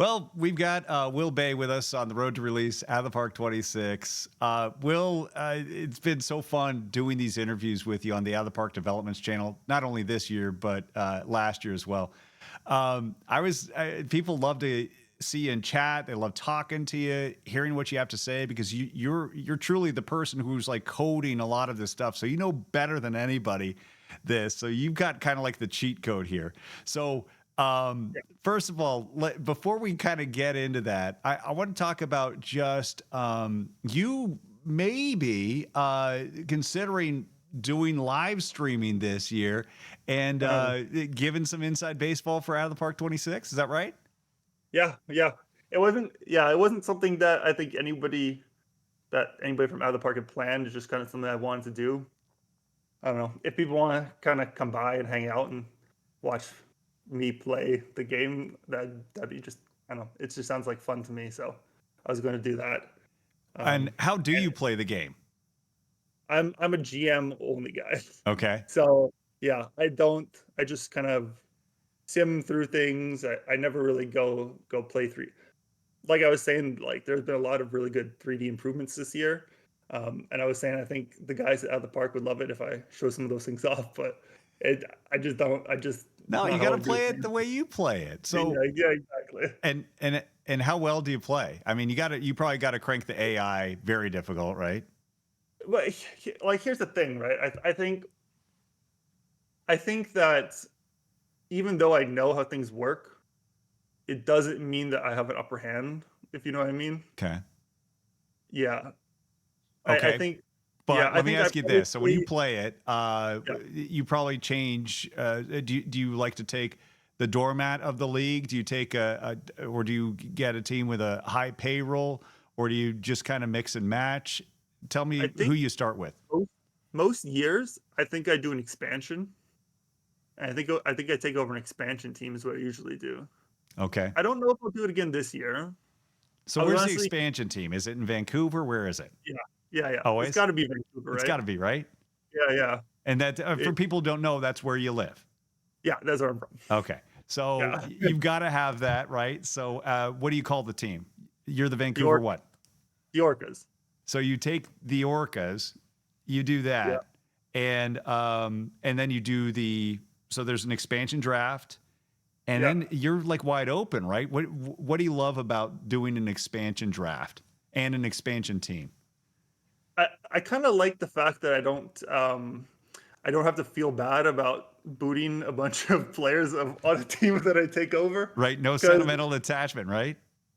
Well, we've got Will Beh with us on the road to release Out of the Park 26. Will, it's been so fun doing these interviews with you on the Out of the Park Developments channel, not only this year, but last year as well. People love to see you in chat. They love talking to you, hearing what you have to say, because you're truly the person who's like coding a lot of this stuff. So you know better than anybody this. So you've got kind of like the cheat code here. So first of all, before we kind of get into that, I want to talk about just you maybe considering doing live streaming this year and Uh, giving some inside baseball for Out of the Park 26. Is that right? yeah, yeah. It wasn't something that I think anybody from out of the park had planned. It's just kind of something I wanted to do. I don't know if people want to kind of come by and hang out and watch me play the game. That'd be just I don't know. It just sounds like fun to me. So I was going to do that. And Um, how do and you play the game? I'm a GM only guy. Okay. So yeah, I don't. I just kind of sim through things. I never really go play through. Like I was saying, like there's been a lot of really good 3D improvements this year. And I was saying I think the guys at the park would love it if I show some of those things off, but I just don't. I just No, not you how got I to do play it things. the way you play it. Yeah, So, yeah, exactly. and how well do you play? I mean, you probably got to crank the AI very difficult, right? But like here's the thing, right? I think that even though I know how things work, it doesn't mean that I have an upper hand, if you know what I mean. Okay. Yeah. I Okay. think yeah, But I let me think I ask you this. So when you probably play it, yeah. you probably change. Do you like to take the doormat of the league? Do you take or do you get a team with a high payroll, or do you just kind of mix and match? Tell I me who think you start with. most most years I think I do an expansion. And I think I take over an expansion team is what I usually do. Okay. I don't know if I'll do it again this year. So I was where's the honestly expansion team? Is it in Vancouver? Where is it? yeah. Yeah, yeah. It's Always. got to be Vancouver, It's right? got to be right. Yeah, yeah. And that for It, people who don't know, that's where you live. yeah, that's where I'm from. Okay. So Yeah. you've got to have that, right? So what do you call the team? You're the The Vancouver orc what? the orcas. So you take the orcas, you do Yeah. that, and then you do so there's an expansion draft, and Yeah. then you're like wide open, right? What do you love about doing an expansion draft and an expansion team? I kind of like the fact that I don't have to feel bad about booting a bunch of players on a team that I take over Right? No because sentimental attachment, right?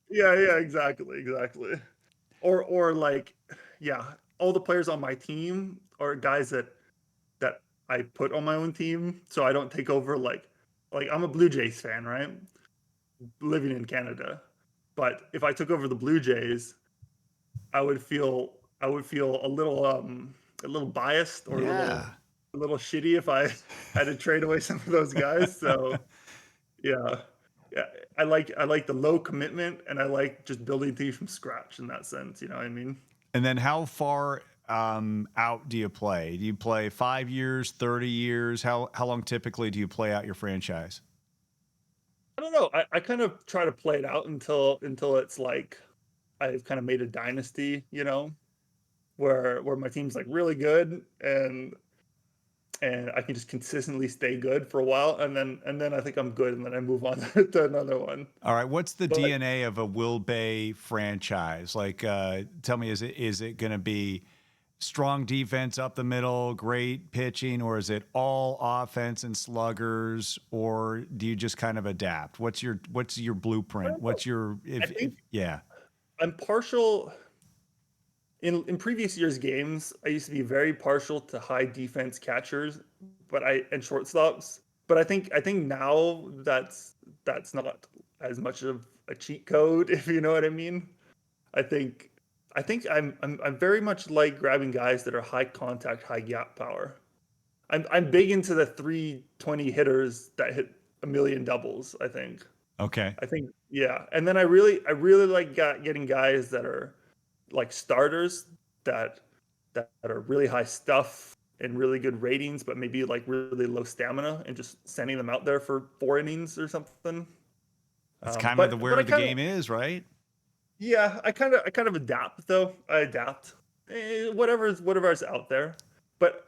yeah, yeah, exactly, exactly. Or like yeah, all the players on my team are guys that I put on my own team, so I don't take over like I'm a Blue Jays fan, right? Living in Canada. But if I took over the Blue Jays, I would feel a little biased or Yeah. a little shitty if I had to trade away some of those guys. So yeah. Yeah. I like the low commitment and I like just building things from scratch in that sense, you know what I mean? And then how far out do you play? Do you play 5 years, 30 years? How long typically do you play out your franchise? I don't know. I kind of try to play it out until it's like I've kind of made a dynasty, where my team's like really good and I can just consistently stay good for a while and then I think I'm good and then I move on to another one. All right, what's the But DNA of a Will Bay franchise? Like, tell me, is it going to be strong defense up the middle, great pitching, or is it all offense and sluggers, or do you just kind of adapt? What's your I blueprint? don't know. What's your I if think yeah? I'm partial in previous years' games. I used to be very partial to high defense catchers, and shortstops. But I think now that's not as much of a cheat code, if you know what I mean. I think I think I'm very much like grabbing guys that are high contact, high gap power. I'm big into the 320 hitters that hit a million doubles. I think. Okay, I think yeah, and then I really like getting guys that are like starters that that are really high stuff and really good ratings, but maybe like really low stamina, and just sending them out there for 4 innings or something. That's kind of the But where I the kind of game is, right? yeah, I kind of adapt though. I adapt. Whatever's out there. But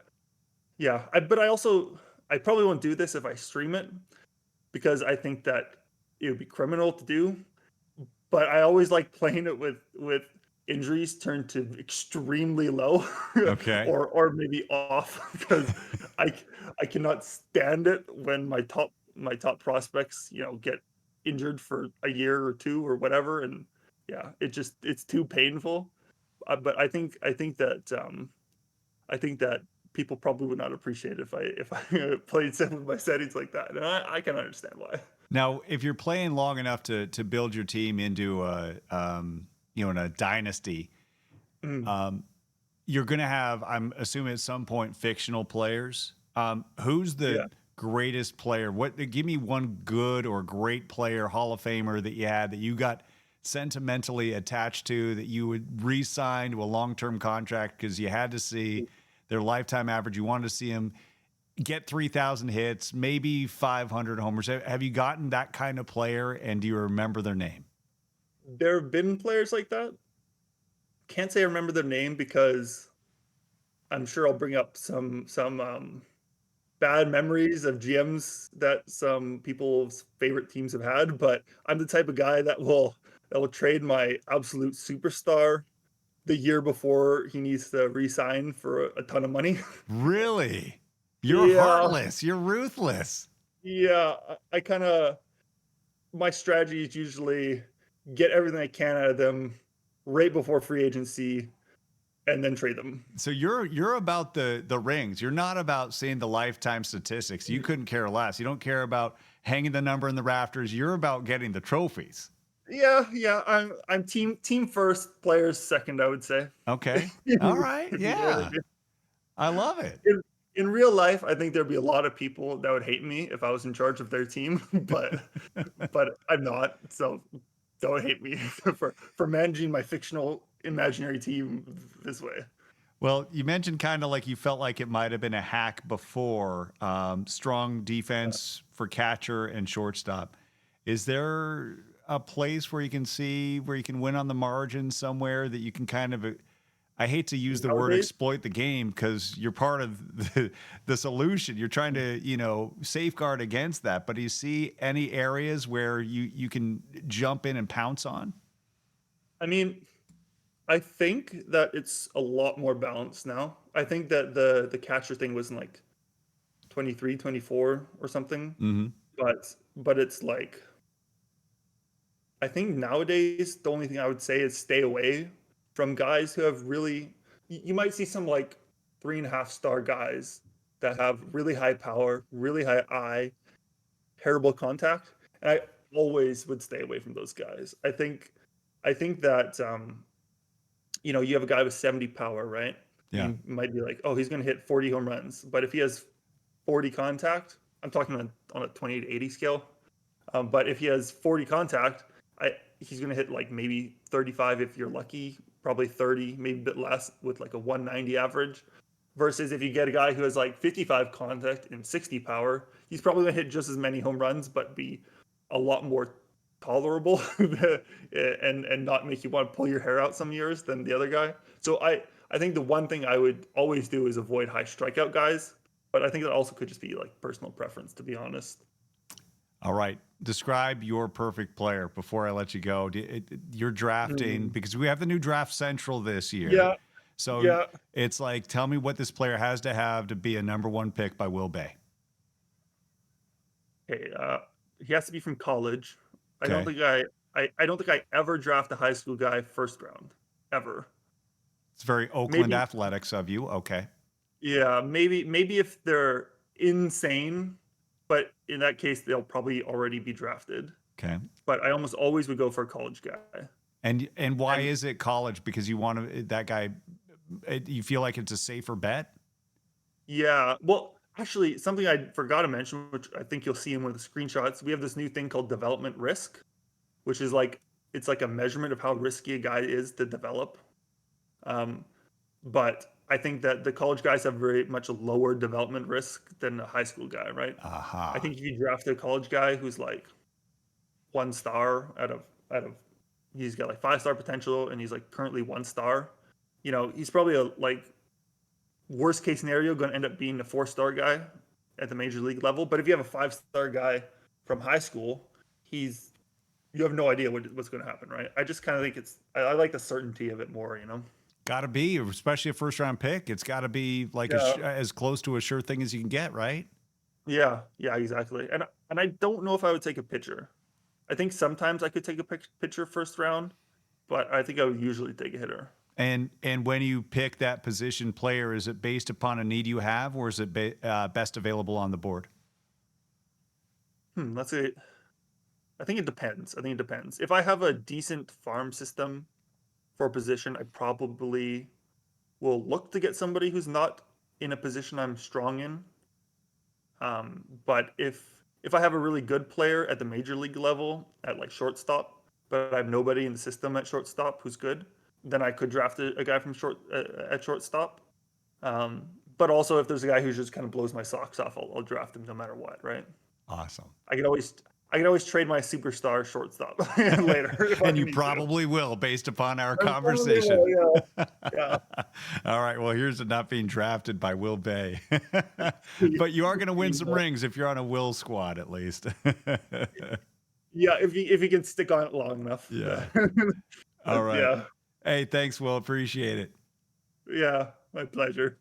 yeah, but I probably won't do this if I stream it because I think that it would be criminal to do. But I always like playing it with injuries turned to extremely low Okay. or maybe off because I I cannot stand it when my top prospects, get injured for a year or two or whatever and yeah, it's too painful. But I think that people probably would not appreciate it if I played some of my settings like that. And I can understand why. Now, if you're playing long enough to build your team into a in a dynasty, Mm, um, you're going to have, I'm assuming at some point, fictional players. Who's the yeah. greatest player? What give me one good or great player, Hall of Famer that you had that you got sentimentally attached to that you would re-sign to a long-term contract because you had to see their lifetime average. You wanted to see him get 3,000 hits, maybe 500 homers. Have you gotten that kind of player, and do you remember their name? There have been players like that. Can't say I remember their name because I'm sure I'll bring up some bad memories of GMs that some people's favorite teams have had, but I'm the type of guy that will trade my absolute superstar the year before he needs to re-sign for a ton of money. Really? You're Yeah, heartless. You're ruthless. yeah. I kind of my strategy is usually get everything I can out of them right before free agency and then trade them. So you're about the rings. You're not about seeing the lifetime statistics. You couldn't care less. You don't care about hanging the number in the rafters. You're about getting the trophies. Yeah, yeah. I'm team first, players second, I would say. Okay. All right. If you know what I Yeah. mean. I love it. In real life, I think there'd be a lot of people that would hate me if I was in charge of their team, but I'm not. So don't hate me for managing my fictional imaginary team this way. Well, you mentioned kind of like you felt like it might have been a hack before. Strong defense for catcher and shortstop. Is there a place where you can see where you can win on the margin somewhere that you can kind of, I hate to use the word Nowadays, exploit the game because you're part of the solution. You're trying to, safeguard against that. But do you see any areas where you can jump in and pounce on? I mean, I think that it's a lot more balanced now. I think that the catcher thing was in like 23, 24 or something, Hmm. but it's like I think nowadays the only thing I would say is stay away from guys who have really. You might see some like 3.5 star guys that have really high power, really high eye, terrible contact, and I always would stay away from those guys. I think that you have a guy with 70 power, right? Yeah. You might be like, oh, he's going to hit 40 home runs, but if he has 40 contact, I'm talking on a 20 to 80 scale. But if he has 40 contact, he's going to hit like maybe 35 if you're lucky, probably 30, maybe a bit less with like a 190 average. Versus if you get a guy who has like 55 contact and 60 power, he's probably going to hit just as many home runs, but be a lot more tolerable and not make you want to pull your hair out some years than the other guy. So I think the one thing I would always do is avoid high strikeout guys, but I think that also could just be like personal preference, to be honest. All right. Describe your perfect player before I let you go. You're drafting Hmm. because we have the new draft central this year. Yeah, So yeah. it's like, tell me what this player has to have to be a number one pick by Will Beh. Okay, he has to be from college. I don't Okay. think I don't think I ever draft a high school guy first round, ever. It's very Oakland Maybe, athletics of you. Okay. yeah, maybe if they're insane, but in that case they'll probably already be drafted. Okay. But I almost always would go for a college guy. And why And is it college? Because you want to that guy. You feel like it's a safer bet. yeah, well, actually, something I forgot to mention, which I think you'll see in one of the screenshots, we have this new thing called development risk, which is like it's like a measurement of how risky a guy is to develop. Um, But I think that the college guys have very much a lower development risk than a high school guy, right? I Aha. think if you draft a college guy who's like one star out of he's got like 5-star potential and he's like currently 1 star. He's probably a like worst case scenario going to end up being a 4-star guy at the major league level. But if you have a 5-star guy from high school, he's you have no idea what's going to happen, right? I just kind of think I like the certainty of it more. Got to be, especially a first round pick. It's got to be like Yeah, as close to a sure thing as you can get, right? yeah, exactly. And I don't know if I would take a pitcher. I think sometimes I could take a pitcher first round, but I think I would usually take a hitter. And when you pick that position player, is it based upon a need you have, or is it best available on the board? Let's see. I think it depends. I think it depends. If I have a decent farm system for a position, I probably will look to get somebody who's not in a position I'm strong in. But if I have a really good player at the major league level at like shortstop, but I have nobody in the system at shortstop who's good, then I could draft a guy from at shortstop. But also, if there's a guy who just kind of blows my socks off, I'll draft him no matter what, right? Awesome. I can always I can always trade my superstar shortstop later if I And you need to. probably will based upon our I probably will, conversation. yeah. Yeah. All right. Well, here's to not being drafted by Will Beh. But you are going to win some rings if you're on a Will squad, at least. Yeah, if you can stick on it long enough. Yeah. Yeah. All right. Yeah. Hey, thanks, Will. Appreciate it. Yeah. My pleasure.